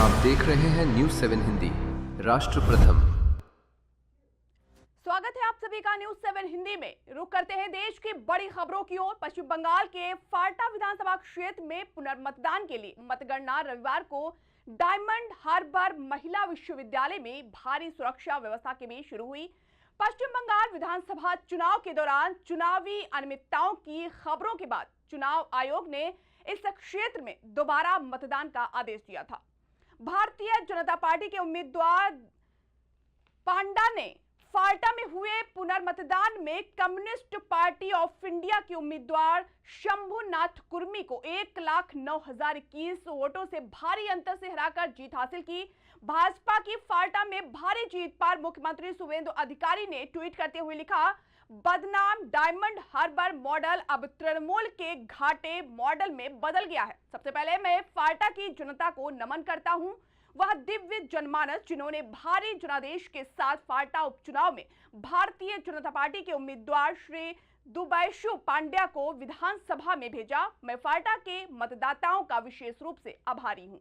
आप देख रहे हैं न्यूज़ 7 हिंदी, राष्ट्र प्रथम। स्वागत है आप सभी का न्यूज़ 7 हिंदी में। रुक करते हैं देश की बड़ी खबरों की ओर। पश्चिम बंगाल के फाल्टा विधानसभा क्षेत्र में पुनर्मतदान के लिए मतगणना रविवार को डायमंड हार्बर महिला विश्वविद्यालय में भारी सुरक्षा व्यवस्था के बीच शुरू हुई। पश्चिम बंगाल विधानसभा चुनाव के दौरान चुनावी अनियमितताओं की खबरों के बाद चुनाव आयोग ने इस क्षेत्र में दोबारा मतदान का आदेश दिया था। भारतीय जनता पार्टी के उम्मीदवार पांडा ने फाल्टा में हुए पुनर्मतदान में कम्युनिस्ट पार्टी ऑफ इंडिया के उम्मीदवार शंभुनाथ कुर्मी को 1,09,021 वोटों से भारी अंतर से हराकर जीत हासिल की। भाजपा की फाल्टा में भारी जीत पर मुख्यमंत्री शुवेंदु अधिकारी ने ट्वीट करते हुए लिखा, बदनाम डायमंड हार्बर मॉडल अब तृणमूल के घाटे मॉडल में बदल गया है। सबसे पहले मैं फाल्टा की जनता को नमन करता हूं, वह दिव्य जनमानस जिन्होंने भारी जनादेश के साथ फाल्टा उपचुनाव में भारतीय जनता पार्टी के उम्मीदवार श्री दुबैशु पांड्या को विधानसभा में भेजा। मैं फाल्टा के मतदाताओं का विशेष रूप से आभारी हूं।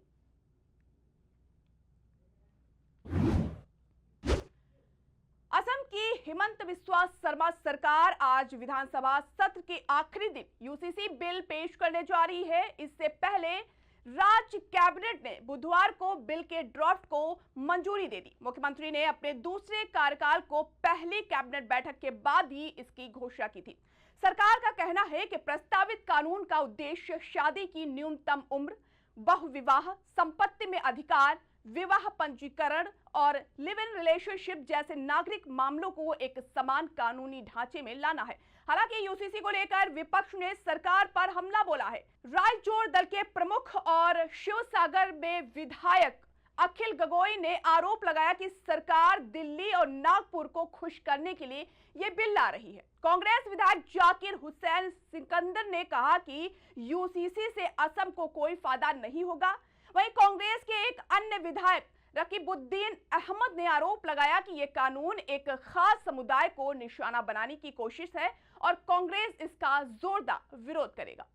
असम की हिमंत बिस्वा शर्मा सरकार आज विधानसभा सत्र के आखिरी दिन यूसीसी बिल पेश करने जा रही है। इससे पहले राज्य कैबिनेट ने बुधवार को बिल के ड्राफ्ट को मंजूरी दे दी। मुख्यमंत्री ने अपने दूसरे कार्यकाल को पहली कैबिनेट बैठक के बाद ही इसकी घोषणा की थी। सरकार का कहना है कि प्रस्तावित कानून का उद्देश्य शादी की न्यूनतम उम्र, बहुविवाह, संपत्ति में अधिकार, विवाह पंजीकरण और लिव इन रिलेशनशिप जैसे नागरिक मामलों को एक समान कानूनी ढांचे में लाना है। हालांकि यूसीसी को लेकर विपक्ष ने सरकार पर हमला बोला है। रायजोर दल के प्रमुख और शिवसागर में विधायक अखिल गगोई ने आरोप लगाया कि सरकार दिल्ली और नागपुर को खुश करने के लिए ये बिल ला रही है। कांग्रेस विधायक जाकिर हुसैन सिकंदर ने कहा कि यूसीसी से असम को कोई फायदा नहीं होगा। वहीं कांग्रेस के एक अन्य विधायक रकीबुद्दीन अहमद ने आरोप लगाया कि यह कानून एक खास समुदाय को निशाना बनाने की कोशिश है और कांग्रेस इसका जोरदार विरोध करेगा।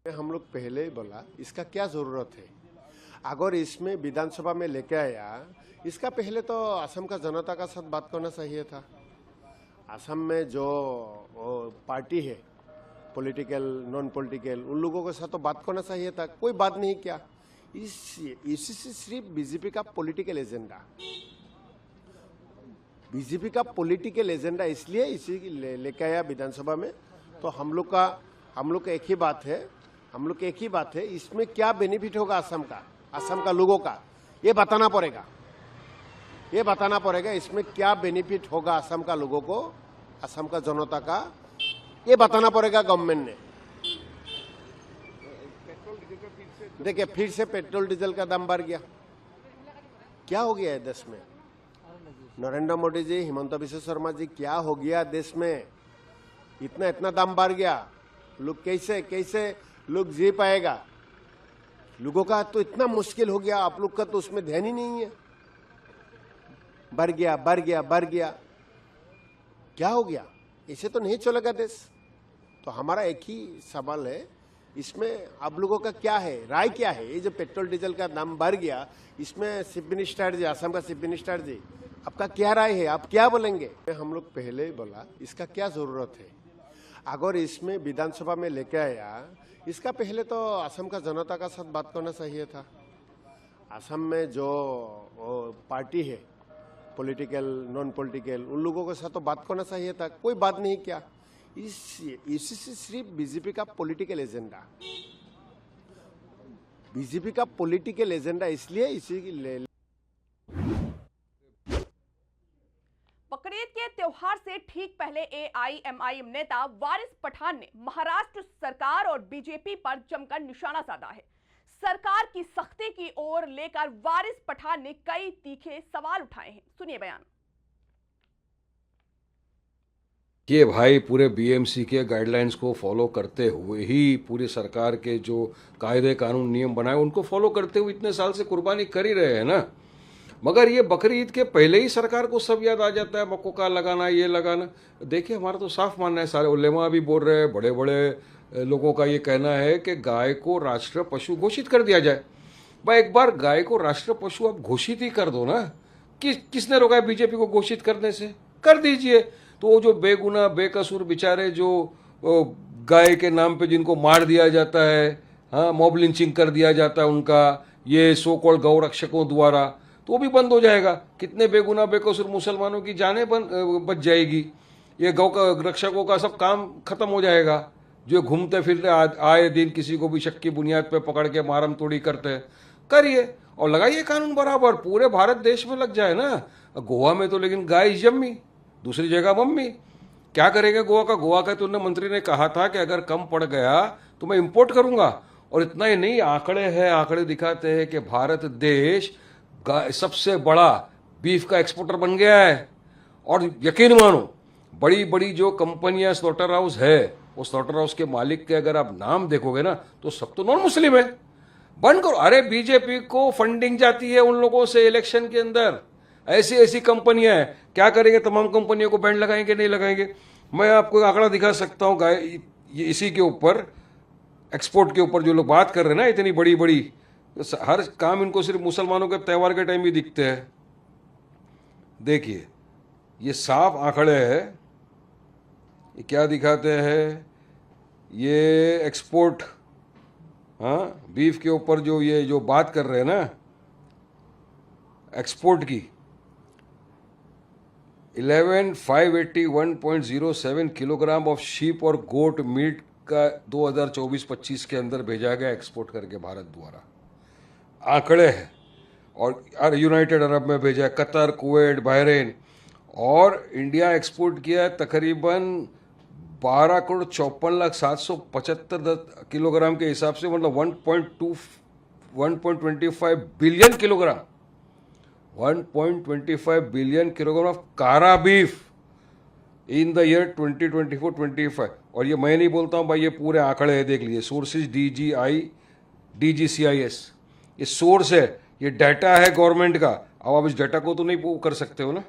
हम लोग पहले ही बोला इसका क्या जरूरत है। अगर इसमें विधानसभा में लेके आया, इसका पहले तो असम का जनता का साथ बात करना चाहिए था। असम में जो पार्टी है, पॉलिटिकल नॉन पॉलिटिकल, उन लोगों के साथ तो बात करना चाहिए था। कोई बात नहीं किया। इसी से सिर्फ बीजेपी का पॉलिटिकल एजेंडा, बीजेपी का पॉलिटिकल एजेंडा इसलिए इसी लेके आया विधानसभा में। तो हम लोग का एक ही बात है, इसमें क्या बेनिफिट होगा असम का लोगों का, ये बताना पड़ेगा। इसमें क्या बेनिफिट होगा असम का लोगों को, असम का जनता का, ये बताना पड़ेगा गवर्नमेंट ने। देखिए फिर से पेट्रोल डीजल का दाम बढ़ गया। क्या हो गया है देश में? नरेंद्र मोदी जी, हिमंत बिस्वा शर्मा जी, क्या हो गया देश में? इतना दाम बढ़ गया। लोग कैसे लोग जी पाएगा? लोगों का तो इतना मुश्किल हो गया, आप लोग का तो उसमें ध्यान ही नहीं है। बढ़ गया। क्या हो गया? इसे तो नहीं चलेगा देश। तो हमारा एक ही सवाल है, इसमें आप लोगों का क्या है, राय क्या है? ये जो पेट्रोल डीजल का दाम बढ़ गया, इसमें चीफ मिनिस्टर जी, असम का चीफ मिनिस्टर जी, आपका क्या राय है? आप क्या बोलेंगे? हम लोग पहले ही बोला इसका क्या जरूरत है। अगर इसमें विधानसभा में लेके आया, इसका पहले तो असम का जनता का साथ बात करना चाहिए था। असम में जो पार्टी है, पॉलिटिकल नॉन पॉलिटिकल, उन लोगों के साथ तो बात करना चाहिए था। कोई बात नहीं किया। इसी से सिर्फ बीजेपी का पॉलिटिकल एजेंडा इसलिए बकरीद के त्योहार से ठीक पहले एआईएमआईएम नेता वारिस पठान ने महाराष्ट्र सरकार और बीजेपी पर जमकर निशाना साधा है। सरकार की सख्ती की ओर लेकर वारिस पठान ने कई तीखे सवाल उठाए हैं। सुनिए बयान। कि भाई पूरे बीएमसी के गाइडलाइंस को फॉलो करते हुए ही पूरी सरकार के जो कायदे कानून नियम बनाए उनको फॉलो करते हुए इतने साल से कुर्बानी कर ही रहे हैं ना। मगर ये बकरी ईद के पहले ही सरकार को सब याद आ जाता है, मक्कों का लगाना, ये लगाना। देखिए हमारा तो साफ मानना है, सारे उलेमा भी बोल रहे हैं, बड़े बड़े लोगों का ये कहना है कि गाय को राष्ट्रीय पशु घोषित कर दिया जाए। भाई एक बार गाय को राष्ट्रीय पशु आप घोषित ही कर दो ना। किसने रोका है बीजेपी को घोषित करने से? कर दीजिए। तो वो जो बेगुनाह बेकसूर बेचारे जो गाय के नाम पे जिनको मार दिया जाता है, हाँ, मॉब लिंचिंग कर दिया जाता है उनका, ये सो कॉल्ड गौ रक्षकों द्वारा, तो वो भी बंद हो जाएगा। कितने बेगुनाह बेकसूर मुसलमानों की जानें बच जाएगी। ये गौ रक्षकों का सब काम खत्म हो जाएगा, जो घूमते फिरते आए दिन किसी को भी शक की बुनियाद पे पकड़ के मारम तोड़ी करते हैं। करिए और लगाइए कानून बराबर, पूरे भारत देश में लग जाए ना। गोवा में तो लेकिन गाय जम्मी, दूसरी जगह मम्मी। क्या करेंगे गोवा का? गोवा का तो उन्हें मंत्री ने कहा था कि अगर कम पड़ गया तो मैं इंपोर्ट करूंगा। और इतना ही नहीं, आंकड़े दिखाते हैं कि भारत देश सबसे बड़ा बीफ का एक्सपोर्टर बन गया है। और यकीन मानो, बड़ी बड़ी जो कंपनियां स्लॉटर हाउस है, वो स्लॉटर हाउस के मालिक के अगर आप नाम देखोगे ना तो सब तो नॉन मुस्लिम है। बंद करो। अरे बीजेपी को फंडिंग जाती है उन लोगों से इलेक्शन के अंदर। ऐसी ऐसी कंपनियां हैं, क्या करेंगे? तमाम कंपनियों को बैंड लगाएंगे? नहीं लगाएंगे। मैं आपको आंकड़ा दिखा सकता हूं गाय इसी के ऊपर, एक्सपोर्ट के ऊपर जो लोग बात कर रहे हैं ना, इतनी बड़ी बड़ी, हर काम इनको सिर्फ मुसलमानों के त्यौहार के टाइम ही दिखते हैं। देखिए ये साफ आंकड़े हैं। ये क्या दिखाते हैं? ये एक्सपोर्ट, हाँ, बीफ के ऊपर जो बात कर रहे हैं ना एक्सपोर्ट की, 11,581.07 किलोग्राम ऑफ शीप और गोट मीट का 2024-25 के अंदर भेजा गया एक्सपोर्ट करके भारत द्वारा। आंकड़े हैं। और यूनाइटेड अरब में भेजा है, कतर, कुवैत, बहरीन। और इंडिया एक्सपोर्ट किया है तकरीबन 12,54,775 किलोग्राम के हिसाब से, मतलब 1.25 billion kilogram, 1.25 billion kilogram of कारा बीफ इन द ईयर 2024-25। और ये मैं नहीं बोलता हूँ भाई, ये पूरे आंकड़े हैं, देख लीजिए। सोर्सेज DGCIS, ये सोर्स है, ये डाटा है गवर्नमेंट का। अब आप इस डाटा को तो नहीं कर सकते हो ना,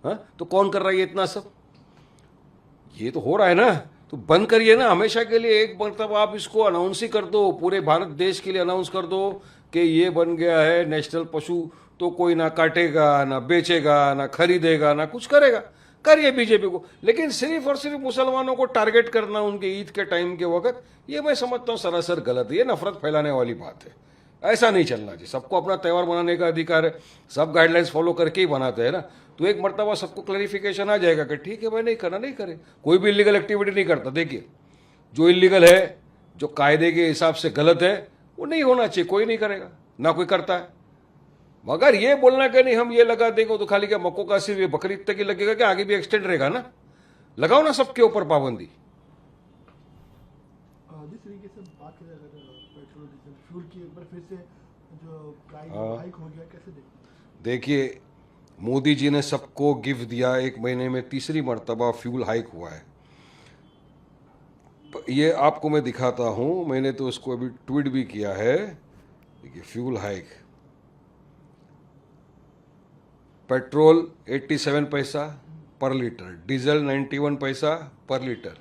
हाँ? तो कौन कर रहा है ये इतना सब? ये तो हो रहा है ना, तो बंद करिए ना हमेशा के लिए। एक मतलब आप इसको अनाउंस ही कर दो, पूरे भारत देश के लिए अनाउंस कर दो कि ये बन गया है नेशनल पशु। तो कोई ना काटेगा, ना बेचेगा, ना खरीदेगा, ना कुछ करेगा। करिए बीजेपी को, लेकिन सिर्फ और सिर्फ मुसलमानों को टारगेट करना उनके ईद के टाइम के वक्त, ये मैं समझता हूँ सरासर गलत है। ये नफरत फैलाने वाली बात है। ऐसा नहीं चलना चाहिए। सबको अपना त्यौहार मनाने का अधिकार है, सब गाइडलाइंस फॉलो करके ही बनाते हैं ना। तो एक मर्तबा सबको क्लैरिफिकेशन आ जाएगा कि ठीक है भाई, नहीं करना, नहीं करे। कोई भी इलीगल एक्टिविटी नहीं करता। देखिए जो इलीगल है, जो कायदे के हिसाब से गलत है, वो नहीं होना चाहिए। कोई नहीं करेगा, ना कोई करता है। मगर ये बोलना कि नहीं हम ये लगा देंगे तो खाली क्या मक्कों का सिर्फ बकरीद तक ही लगेगा, कि आगे भी एक्सटेंड रहेगा ना? लगाओ ना सबके ऊपर पाबंदी। जिस तरीके से बात की जाए पेट्रोल डीजल फ्यूल की, एक बार फिर से जो प्राइस हाइक हो गया, कैसे देखते हैं? देखिए मोदी जी ने सबको गिफ्ट दिया, 1 महीने में तीसरी मर्तबा फ्यूल हाइक हुआ है। ये आपको मैं दिखाता हूं, मैंने तो उसको अभी ट्वीट भी किया है। देखिए फ्यूल हाइक, पेट्रोल 87 पैसा पर लीटर, डीजल 91 पैसा पर लीटर।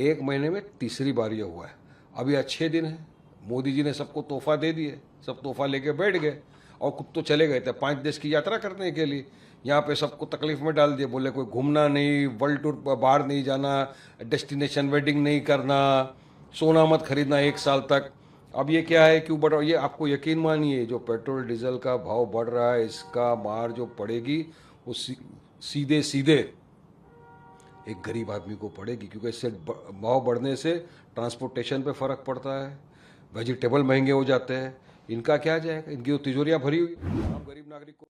1 महीने में तीसरी बार ये हुआ है। अभी 6 दिन है, मोदी जी ने सबको तोहफा दे दिए, सब तोहफा लेके बैठ गए और खुद तो चले गए थे 5 देश की यात्रा करने के लिए। यहाँ पे सबको तकलीफ में डाल दिए, बोले कोई घूमना नहीं, वर्ल्ड टूर बाहर नहीं जाना, डेस्टिनेशन वेडिंग नहीं करना, सोना मत खरीदना 1 साल तक। अब ये क्या है, क्यों बढ़ रहा है? ये आपको यकीन मानिए, जो पेट्रोल डीजल का भाव बढ़ रहा है, इसका मार जो पड़ेगी वो सीधे सीधे एक गरीब आदमी को पड़ेगी। क्योंकि इससे भाव बढ़ने से ट्रांसपोर्टेशन पे फर्क पड़ता है, वेजिटेबल महंगे हो जाते हैं। इनका क्या जाएगा? इनकी तो तिजोरियां भरी हुई, आम गरीब नागरिक को।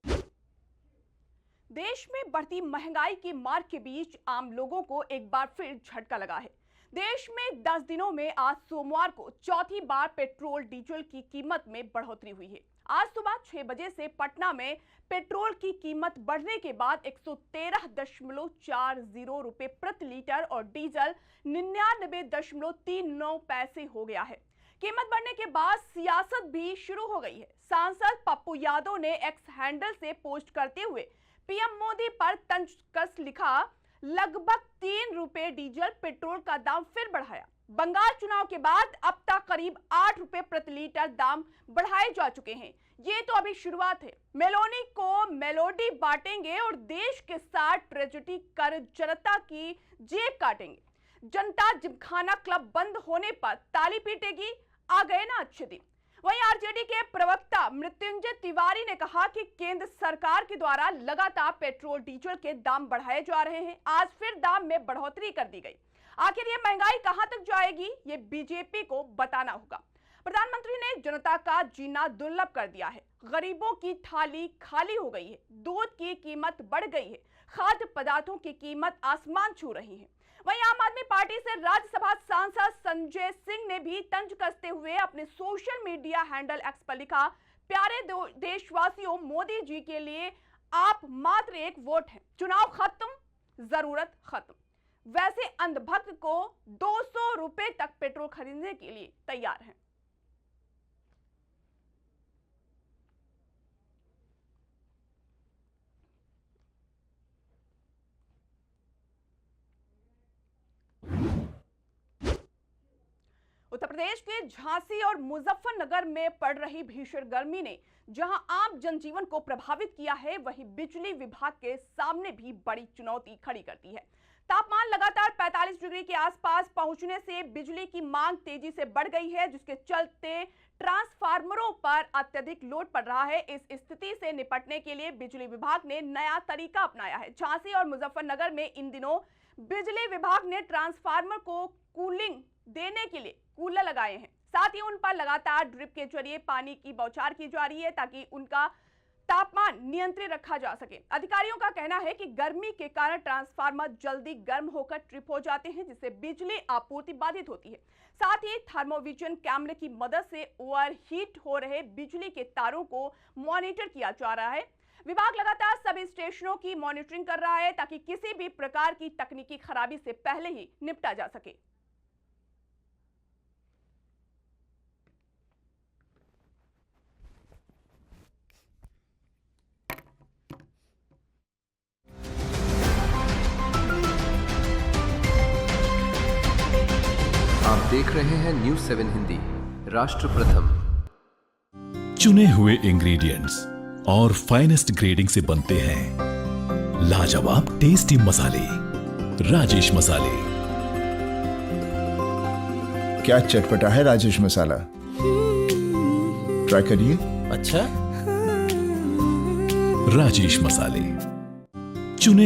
देश में बढ़ती महंगाई की मार के बीच आम लोगों को एक बार फिर झटका लगा है। देश में 10 दिनों में आज सोमवार को चौथी बार पेट्रोल डीजल की कीमत में बढ़ोतरी हुई है। आज सुबह 6 बजे से पटना में पेट्रोल की कीमत बढ़ने के बाद 113.40 रुपए प्रति लीटर और डीजल 99.39 पैसे हो गया है। कीमत बढ़ने के बाद सियासत भी शुरू हो गई है। सांसद पप्पू यादव ने एक्स हैंडल से पोस्ट करते हुए पीएम मोदी पर तंज कस लिखा, लगभग 3 रुपए डीजल पेट्रोल का दाम फिर बढ़ाया। बंगाल चुनाव के बाद अब तक करीब 8 रुपए प्रति लीटर दाम बढ़ाए जा चुके हैं। ये तो अभी शुरुआत है। मेलोनी को मेलोडी बांटेंगे और देश के साथ ट्रेजेडी कर जनता की जेब काटेंगे। जनता जिमखाना क्लब बंद होने पर ताली पीटेगी। आ गए ना अच्छे दिन। वहीं आरजेडी के प्रवक्ता मृत्युंजय तिवारी ने कहा कि केंद्र सरकार के द्वारा लगातार पेट्रोल डीजल के दाम बढ़ाए जा रहे हैं। आज फिर दाम में बढ़ोतरी कर दी गई। आखिर ये महंगाई कहां तक जाएगी, ये बीजेपी को बताना होगा। प्रधानमंत्री ने जनता का जीना दुर्लभ कर दिया है। गरीबों की थाली खाली हो गई है। दूध की कीमत बढ़ गई है। खाद्य पदार्थों की कीमत आसमान छू रही है। वहीं आम आदमी पार्टी से राज्यसभा सांसद संजय सिंह ने भी तंज कसते हुए अपने सोशल मीडिया हैंडल एक्स पर लिखा, प्यारे देशवासियों, मोदी जी के लिए आप मात्र एक वोट हैं। चुनाव खत्म, जरूरत खत्म। वैसे अंधभक्त को 200 रुपए तक पेट्रोल खरीदने के लिए तैयार हैं। उत्तर प्रदेश के झांसी और मुजफ्फरनगर में पड़ रही भीषण गर्मी ने जहां आम जनजीवन को प्रभावित किया है, वहीं बिजली विभाग के सामने भी बड़ी चुनौती खड़ी करती है। तापमान लगातार 45 डिग्री के आसपास पहुंचने से बिजली की मांग तेजी से बढ़ गई है, जिसके चलते ट्रांसफार्मरों पर अत्यधिक लोड पड़ रहा है। इस स्थिति से निपटने के लिए बिजली विभाग ने नया तरीका अपनाया है। झांसी और मुजफ्फरनगर में इन दिनों बिजली विभाग ने ट्रांसफार्मर को कूलिंग देने के लिए कूलर लगाए हैं। साथ ही उन पर लगातार ड्रिप के जरिए पानी की बौछार की जा रही है ताकि उनका तापमान नियंत्रित रखा जा सके। अधिकारियों का कहना है कि गर्मी के कारण ट्रांसफार्मर जल्दी गर्म होकर ट्रिप हो जाते हैं, जिससे बिजली आपूर्ति बाधित होती है। साथ ही थर्मोविजन कैमरे की मदद से ओवरहीट हो रहे बिजली के तारों को मॉनिटर किया जा रहा है। विभाग लगातार सभी स्टेशनों की मॉनिटरिंग कर रहा है ताकि किसी भी प्रकार की तकनीकी खराबी से पहले ही निपटा जा सके। आप देख रहे हैं न्यूज़ 7 हिंदी, राष्ट्र प्रथम। चुने हुए इंग्रेडिएंट्स और फाइनेस्ट ग्रेडिंग से बनते हैं लाजवाब टेस्टी मसाले, राजेश मसाले। क्या चटपटा है राजेश मसाला, ट्राई करिए। अच्छा, राजेश मसाले चुने